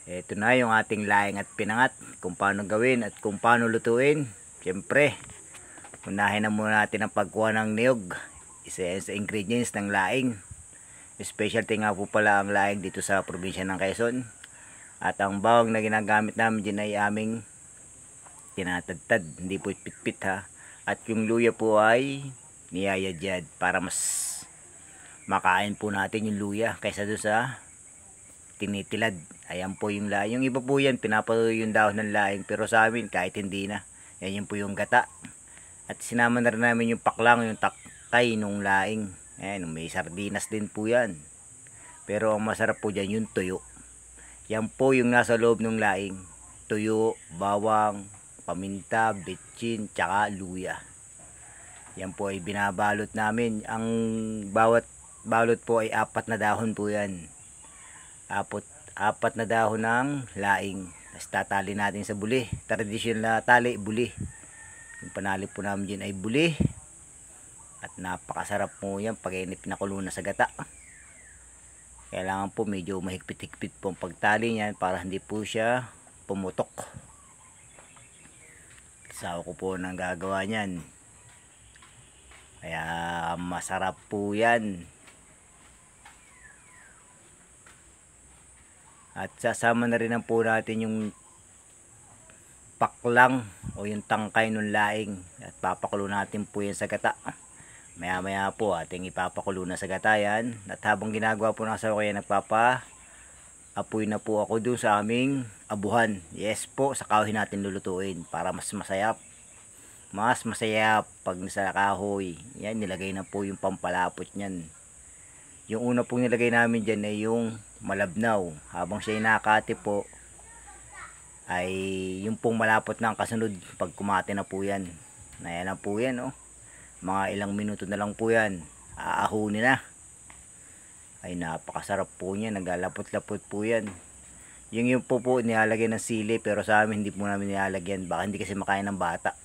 Ito na yung ating laing at pinangat, kung paano gawin at kung paano lutuin. Siyempre, unahin na muna natin ang pagkuha ng niyog. Isa yan sa ingredients ng laing. Specialty nga po pala ang laing dito sa probinsya ng Quezon. At ang bawang na ginagamit namin dyan ay aming tinatadtad, hindi po pitpit ha. At yung luya po ay niyayadyad para mas makain po natin yung luya kaysa doon sa tinitilad. Ayan po yung laing. Yung iba po yan, pinapalo yung dahon ng laing. Pero sa amin, kahit hindi na. Yan yung po yung gata. At sinama na rin namin yung paklang, yung takay nung laing. Ayan, may sardinas din po yan. Pero ang masarap po dyan, yung tuyo. Yan po yung nasa loob ng laing. Tuyo, bawang, paminta, betchin, tsaka luya. Yan po ay binabalot namin. Ang bawat balot po ay 4 na dahon po yan. Apat na dahon ng laing. Tapos tatali natin sa buli. Traditional na tali, buli. Yung panali po namin dyan ay buli. At napakasarap po yan pag pinakulo na sa gata. Kailangan po medyo mahigpit-higpit po ang pagtali niyan para hindi po siya pumutok. Sa ako po nang gagawa niyan. Kaya masarap po yan. At sasama na rin po natin yung paklang o yung tangkay ng laing. At papakulo natin po yan sa gata. Maya maya po ating ipapakulo na sa gata yan. At habang ginagawa po ng asawa ko yan, nagpapa-apoy na po ako doon sa aming abuhan. Yes po, sa kahoy natin lulutuin para mas masayap. Mas masayap pag nasa kahoy. Yan, nilagay na po yung pampalapot niyan. Yung una pong nilagay namin dyan ay yung malabnaw. Habang siya nakati po, ay yung pong malapot na ang kasunod pag kumati na po yan. Ayan na po yan, oh. Mga ilang minuto na lang po yan. Aahunin na. Ay napakasarap po niya. Naglalapot-lapot po yan. Yung po nilalagay ng sili, pero sa amin hindi po namin nilalagyan. Baka hindi kasi makain ng bata.